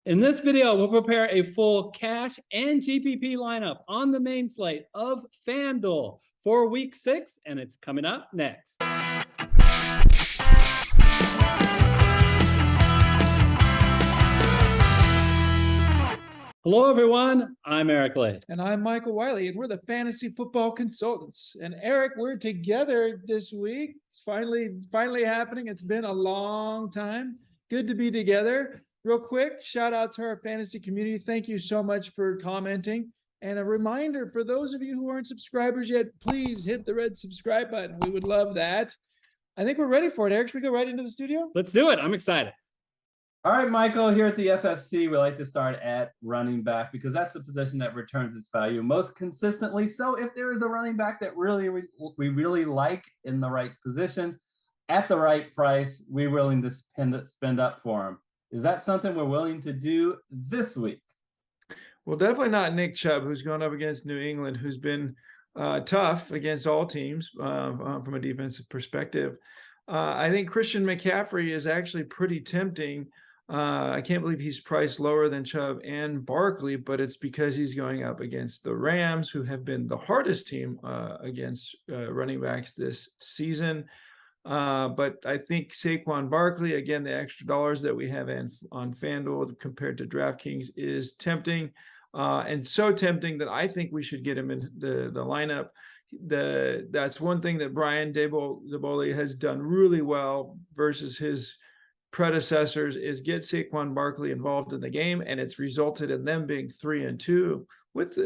In this video, we'll prepare a full cash and GPP lineup on the main slate of FanDuel for week 6, and it's coming up next. Hello, everyone. I'm Eric Lay. And I'm Michael Wiley, and we're the Fantasy Football Consultants. And Eric, we're together this week. It's finally happening. It's been a long time. Good to be together. Real quick, shout out to our fantasy community. Thank you so much for commenting. And a reminder for those of you who aren't subscribers yet, please hit the red subscribe button. We would love that. I think we're ready for it. Eric, should we go right into the studio? Let's do it. I'm excited. All right, Michael, here at the FFC, we like to start at running back because that's the position that returns its value most consistently. So if there is a running back that we really like in the right position, at the right price, we're willing to spend up for him. Is that something we're willing to do this week? Well, definitely not Nick Chubb, who's going up against New England, who's been tough against all teams from a defensive perspective. I think Christian McCaffrey is actually pretty tempting. I can't believe he's priced lower than Chubb and Barkley, but it's because he's going up against the Rams, who have been the hardest team against running backs this season. But I think Saquon Barkley, again, the extra dollars that we have on FanDuel compared to DraftKings is tempting, and so tempting that I think we should get him in the lineup. That's one thing that Brian Daboll has done really well versus his predecessors is get Saquon Barkley involved in the game, and it's resulted in them being 3-2 with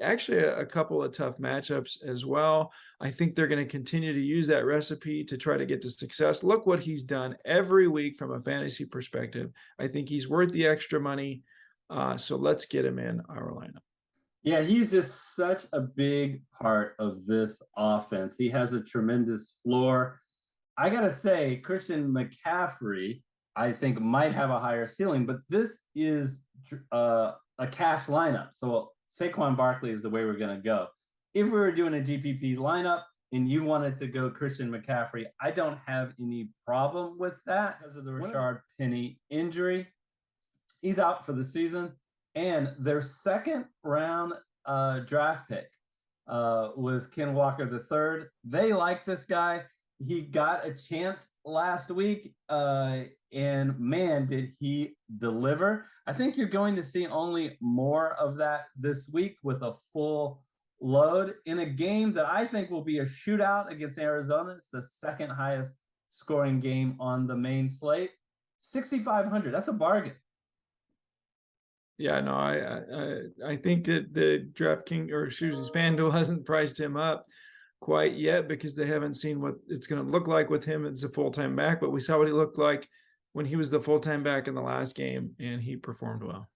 actually a couple of tough matchups as well. I think they're going to continue to use that recipe to try to get to success. Look what he's done every week from a fantasy perspective. I think he's worth the extra money. So let's get him in our lineup. Yeah, he's just such a big part of this offense. He has a tremendous floor. I got to say, Christian McCaffrey, I think, might have a higher ceiling, but this is a cash lineup. So Saquon Barkley is the way we're going to go. If we were doing a GPP lineup and you wanted to go Christian McCaffrey, I don't have any problem with that because of the Rashard Penny injury. He's out for the season. And their second round draft pick was Ken Walker III. They like this guy. He got a chance last week, and man, did he deliver. I think you're going to see only more of that this week with a full load in a game that I think will be a shootout against Arizona. It's the second highest scoring game on the main slate. 6,500, that's a bargain. Yeah, no, I think that the FanDuel hasn't priced him up quite yet because they haven't seen what it's going to look like with him as a full-time back. But we saw what he looked like when he was the full-time back in the last game, and he performed well.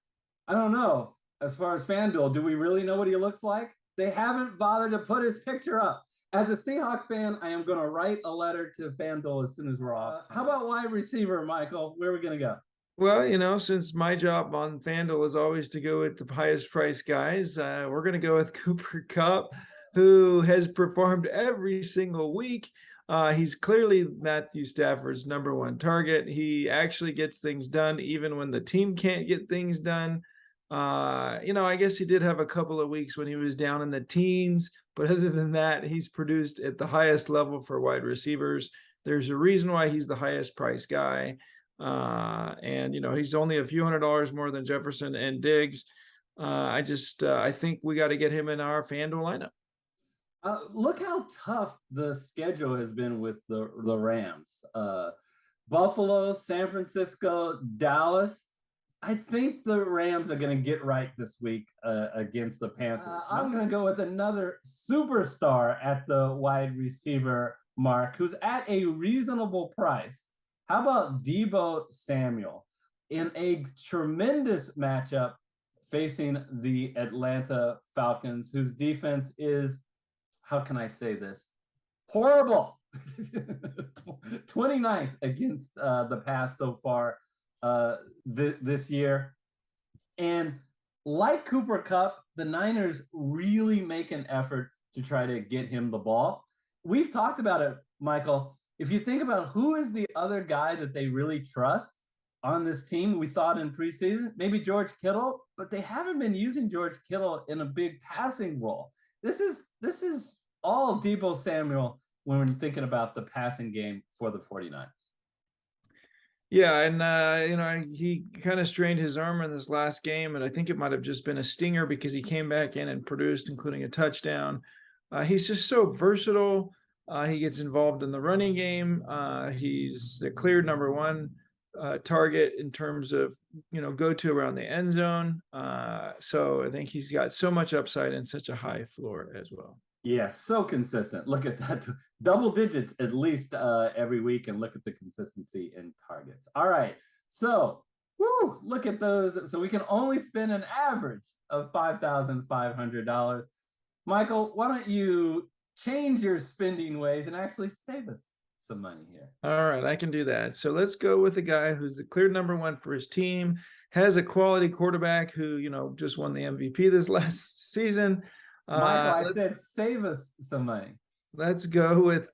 I don't know. As far as FanDuel, do we really know what he looks like? They haven't bothered to put his picture up. As a Seahawk fan, I am going to write a letter to FanDuel as soon as we're off. How about wide receiver, Michael? Where are we going to go? Well, since my job on FanDuel is always to go with the highest price guys, we're going to go with Cooper Kupp, who has performed every single week. He's clearly Matthew Stafford's number one target. He actually gets things done even when the team can't get things done. I guess he did have a couple of weeks when he was down in the teens, but other than that, he's produced at the highest level for wide receivers. There's a reason why he's the highest price guy. He's only a few $100s more than Jefferson and Diggs. I think we got to get him in our FanDuel lineup. Look how tough the schedule has been with the Rams. Buffalo, San Francisco, Dallas. I think the Rams are going to get right this week against the Panthers. I'm going to go with another superstar at the wide receiver mark who's at a reasonable price. How about Deebo Samuel in a tremendous matchup facing the Atlanta Falcons, whose defense is, how can I say this, horrible. 29th against the pass so far this year. And like Cooper Kupp, the Niners really make an effort to try to get him the ball. We've talked about it, Michael. If you think about who is the other guy that they really trust, on this team, we thought in preseason, maybe George Kittle, but they haven't been using George Kittle in a big passing role. This is all Deebo Samuel when we're thinking about the passing game for the 49ers. Yeah, and he kind of strained his arm in this last game, and I think it might have just been a stinger because he came back in and produced, including a touchdown. He's just so versatile. He gets involved in the running game. He's the clear number one target in terms of go-to around the end zone. So I think he's got so much upside and such a high floor as well. Yeah, so consistent. Look at that. Double digits at least every week, and look at the consistency in targets. All right. So, look at those. So we can only spend an average of $5,500. Michael, why don't you change your spending ways and actually save us some money here? All right, I can do that. So let's go with the guy who's the clear number one for his team, has a quality quarterback who, just won the MVP this last season. Michael, I said save us some money. Let's go with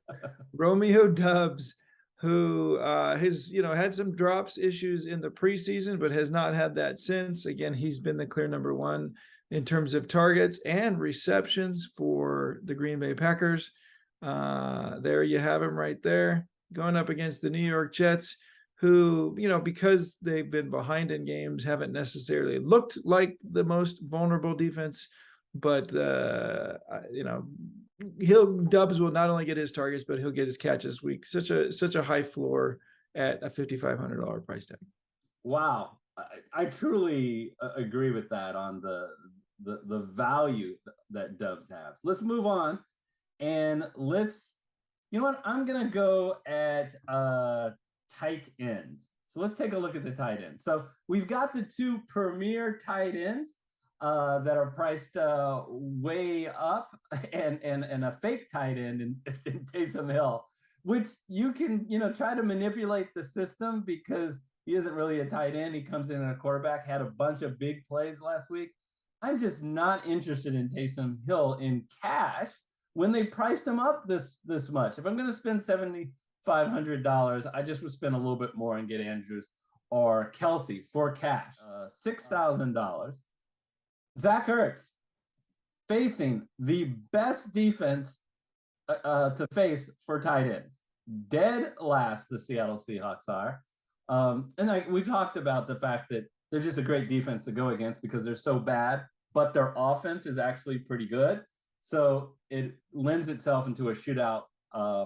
Romeo Doubs, who has had some drops issues in the preseason, but has not had that since. Again, he's been the clear number one in terms of targets and receptions for the Green Bay Packers. There you have him right there, going up against the New York Jets, who, because they've been behind in games, haven't necessarily looked like the most vulnerable defense. But Doubs will not only get his targets, but he'll get his catches this week. Such a high floor at a $5,500 price tag. Wow, I truly agree with that on the value that Doubs has. Let's move on, and I'm gonna go at tight end. So let's take a look at the tight end. So we've got the two premier tight ends that are priced way up, and a fake tight end in Taysom Hill, which you can try to manipulate the system because he isn't really a tight end. He comes in a quarterback, had a bunch of big plays last week. I'm just not interested in Taysom Hill in cash when they priced him up this much. If I'm going to spend $7,500, I just would spend a little bit more and get Andrews or Kelsey for cash. $6,000. Zach Ertz facing the best defense to face for tight ends. Dead last, the Seattle Seahawks are. And we've talked about the fact that they're just a great defense to go against because they're so bad, but their offense is actually pretty good. So it lends itself into a shootout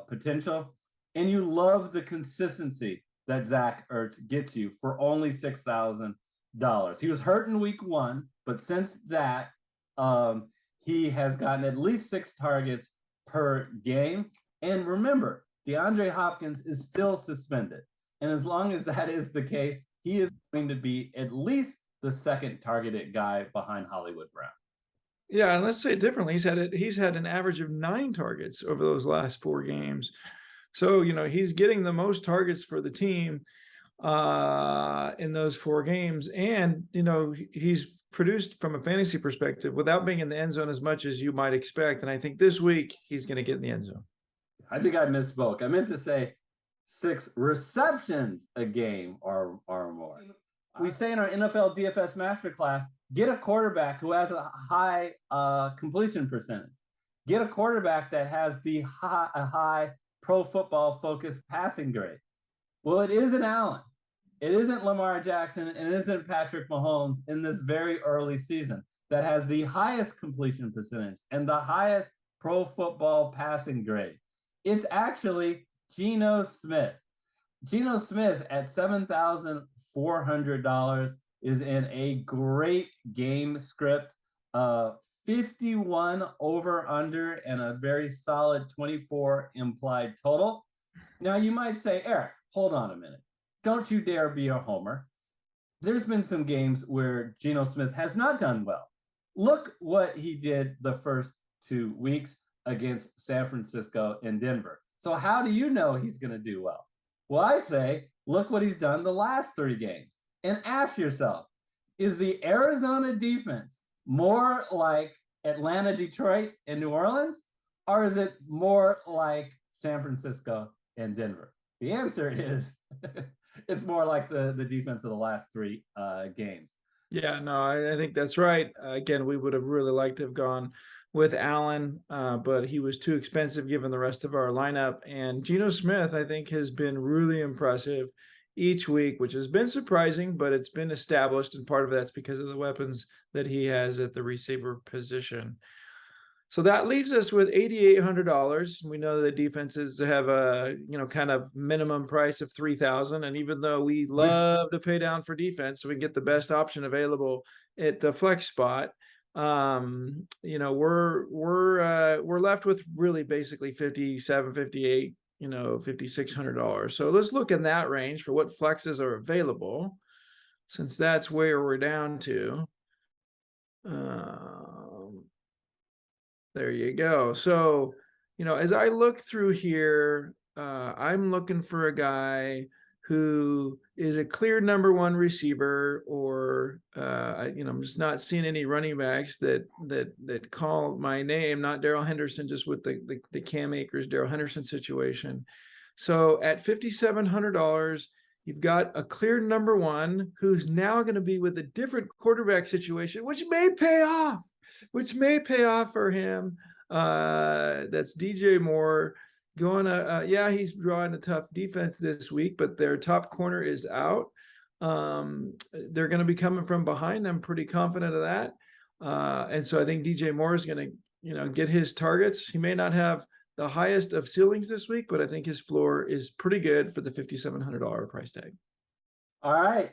potential. And you love the consistency that Zach Ertz gets you for only $6,000. He was hurt in week 1, but since that, he has gotten at least 6 targets per game. And remember, DeAndre Hopkins is still suspended. And as long as that is the case, he is going to be at least the second targeted guy behind Hollywood Brown. Yeah, and let's say it differently. He's had an average of 9 targets over those last 4 games. So, he's getting the most targets for the team in those 4 games. And, he's produced from a fantasy perspective without being in the end zone as much as you might expect. And I think this week he's going to get in the end zone. I think I misspoke. I meant to say 6 receptions a game or more. We say in our NFL DFS Master Class, get a quarterback who has a high completion percentage. Get a quarterback that has a high pro football focused passing grade. Well, it isn't Allen. It isn't Lamar Jackson, and it isn't Patrick Mahomes in this very early season that has the highest completion percentage and the highest pro football passing grade. It's actually Geno Smith. Geno Smith at $7,400 is in a great game script. 51 over under and a very solid 24 implied total. Now you might say, Eric, hold on a minute. Don't you dare be a homer. There's been some games where Geno Smith has not done well. Look what he did the first 2 weeks against San Francisco and Denver. So how do you know he's going to do well? Well, I say, look what he's done the last 3 games and ask yourself, is the Arizona defense more like Atlanta, Detroit, and New Orleans, or is it more like San Francisco and Denver? The answer is It's more like the defense of the last 3 games. Yeah, no, I think that's right. Again, we would have really liked to have gone with Allen, but he was too expensive given the rest of our lineup. And Geno Smith, I think, has been really impressive each week, which has been surprising, but it's been established. And part of that's because of the weapons that he has at the receiver position. So that leaves us with $8,800. We know the defenses have a kind of minimum price of $3,000, and even though we love to pay down for defense, so we can get the best option available at the flex spot, we're left with really basically 57, 58, $5,600. So let's look in that range for what flexes are available, since that's where we're down to. There you go. So, as I look through here, I'm looking for a guy who is a clear number 1 receiver, or I'm just not seeing any running backs that call my name. Not Darrell Henderson, just with the Cam Akers, Darrell Henderson situation. So at $5,700, you've got a clear number 1 who's now going to be with a different quarterback situation, which may pay off for him. That's DJ Moore going he's drawing a tough defense this week, but their top corner is out. They're going to be coming from behind. I'm pretty confident of that. And so I think DJ Moore is going to, get his targets. He may not have the highest of ceilings this week, but I think his floor is pretty good for the $5,700 price tag. All right.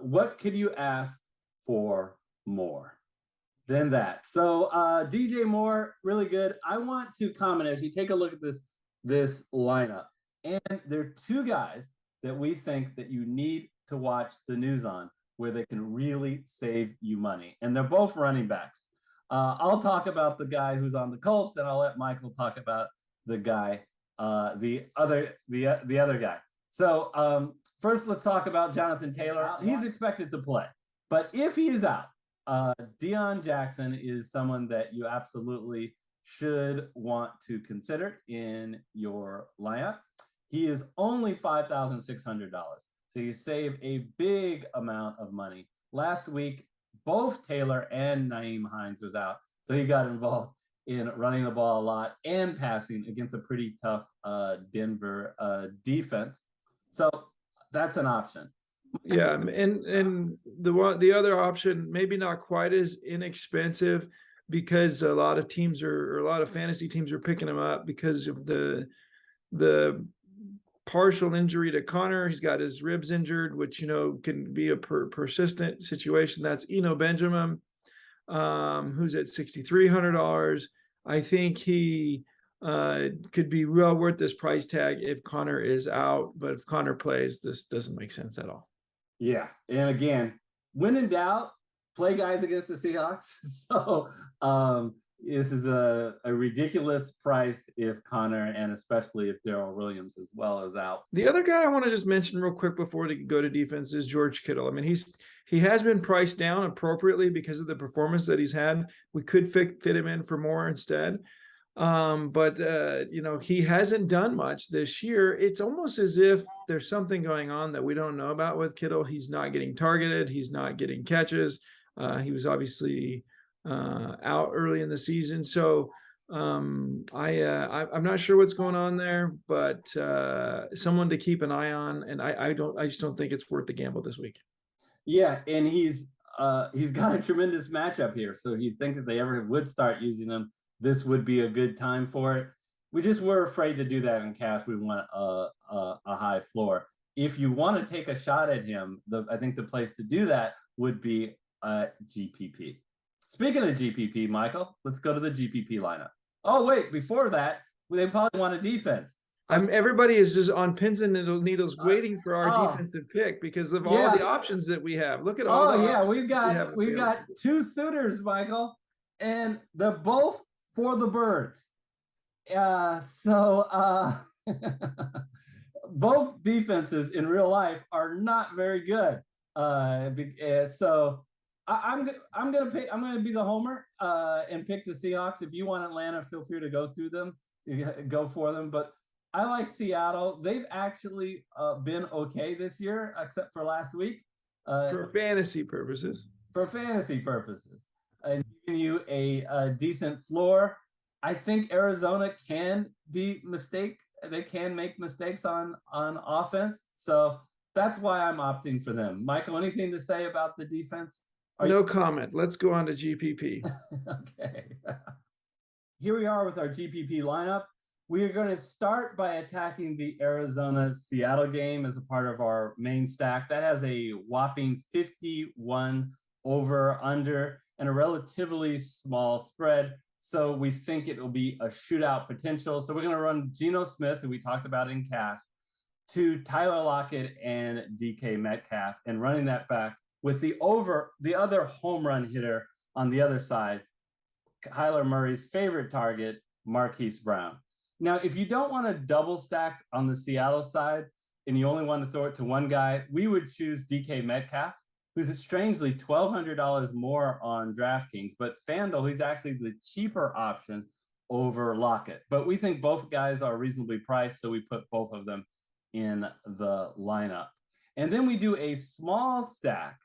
What could you ask for more than that? So DJ Moore, really good. I want to comment as you take a look at this lineup. And there are 2 guys that we think that you need to watch the news on, where they can really save you money. And they're both running backs. I'll talk about the guy who's on the Colts, and I'll let Michael talk about the guy, the other guy. So first, let's talk about Jonathan Taylor. He's expected to play, but if he is out, Deion Jackson is someone that you absolutely should want to consider in your lineup. He is only $5,600, so you save a big amount of money. Last week, both Taylor and Nyheim Hines was out, so he got involved in running the ball a lot and passing against a pretty tough Denver defense. So that's an option. Yeah, and the other option, maybe not quite as inexpensive, because a lot of fantasy teams are picking him up because of the partial injury to Connor. He's got his ribs injured, which can be a persistent situation. That's Eno Benjamin, who's at $6,300. I think he could be well worth this price tag if Connor is out, but if Connor plays, this doesn't make sense at all. Yeah, and again, when in doubt, play guys against the Seahawks. So this is a ridiculous price if Connor, and especially if Darrell Williams as well, is out. The other guy I want to just mention real quick before we go to defense is George Kittle. I mean, he has been priced down appropriately because of the performance that he's had. We could fit him in for more instead. But he hasn't done much this year. It's almost as if there's something going on that we don't know about with Kittle. He's not getting targeted. He's not getting catches. He was obviously out early in the season. So I'm not sure what's going on there, but someone to keep an eye on. And I just don't think it's worth the gamble this week. Yeah, and he's got a tremendous matchup here. So if you think that they ever would start using him, this would be a good time for it. We just were afraid to do that in cash. We want a high floor. If you want to take a shot at him, I think the place to do that would be GPP. Speaking of GPP, Michael, let's go to the GPP lineup. Oh, wait, before that, they probably want a defense. Everybody is just on pins and needles waiting for our defensive pick because of all the options that we have. Look at all the options. We've got 2 suitors, Michael, and they're both for the birds. Both defenses in real life are not very good. So I'm gonna be the homer and pick the Seahawks. If you want Atlanta, feel free to go for them. But I like Seattle. They've actually been okay this year, except for last week. For fantasy purposes. For fantasy purposes, and giving you a decent floor. I think Arizona can be They can make mistakes on offense. So that's why I'm opting for them. Michael, anything to say about the defense? No comment. Let's go on to GPP. Okay. Here we are with our GPP lineup. We are going to start by attacking the Arizona-Seattle game as a part of our main stack. That has a whopping 51 over/under and a relatively small spread. So we think it will be a shootout potential. So we're going to run Geno Smith, who we talked about in cash, to Tyler Lockett and DK Metcalf, and running that back with the other home run hitter on the other side, Kyler Murray's favorite target, Marquise Brown. Now, if you don't want to double stack on the Seattle side and you only want to throw it to one guy, we would choose DK Metcalf, who's strangely $1,200 more on DraftKings, but FanDuel, he's actually the cheaper option over Lockett. But we think both guys are reasonably priced, so we put both of them in the lineup. And then we do a small stack,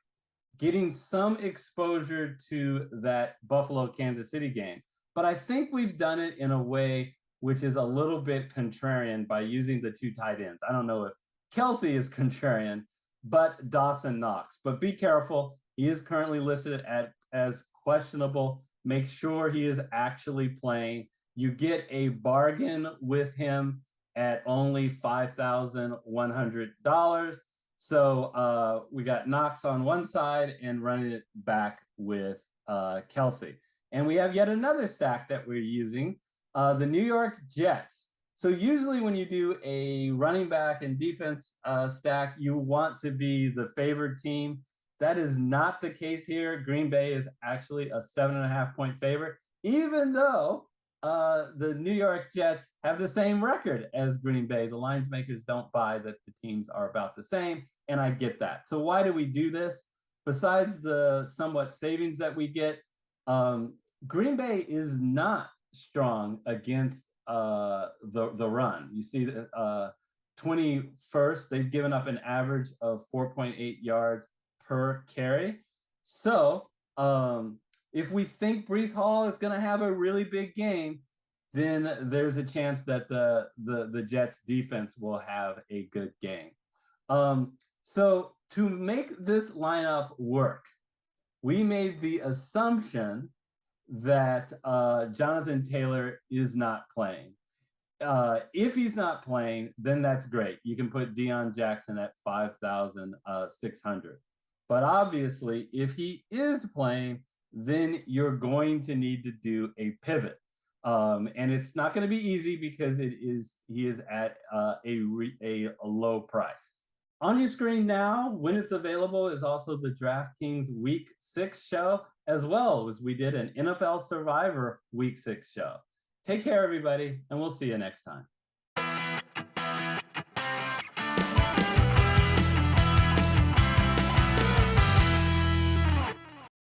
getting some exposure to that Buffalo-Kansas City game. But I think we've done it in a way which is a little bit contrarian by using the two tight ends. I don't know if Kelsey is contrarian, but Dawson Knox. But be careful. He is currently listed as questionable. Make sure he is actually playing. You get a bargain with him at only $5,100. So we got Knox on one side and running it back with Kelsey. And we have yet another stack that we're using, the New York Jets. So usually when you do a running back and defense stack, you want to be the favored team. That is not the case here. Green Bay is actually a 7.5-point favorite, even though the New York Jets have the same record as Green Bay. The lines makers don't buy that the teams are about the same, and I get that. So why do we do this? Besides the somewhat savings that we get, Green Bay is not strong against the run. You see, 21st, they've given up an average of 4.8 yards per carry. So if we think Breece Hall is going to have a really big game, then there's a chance that the Jets defense will have a good game. So to make this lineup work, we made the assumption that Jonathan Taylor is not playing. If he's not playing, then that's great. You can put Deion Jackson at 5,600. But obviously, if he is playing, then you're going to need to do a pivot. And it's not going to be easy because he is at a low price. On your screen now, when it's available, is also the DraftKings Week 6 show, as well as we did an NFL Survivor Week 6 show. Take care, everybody, and we'll see you next time.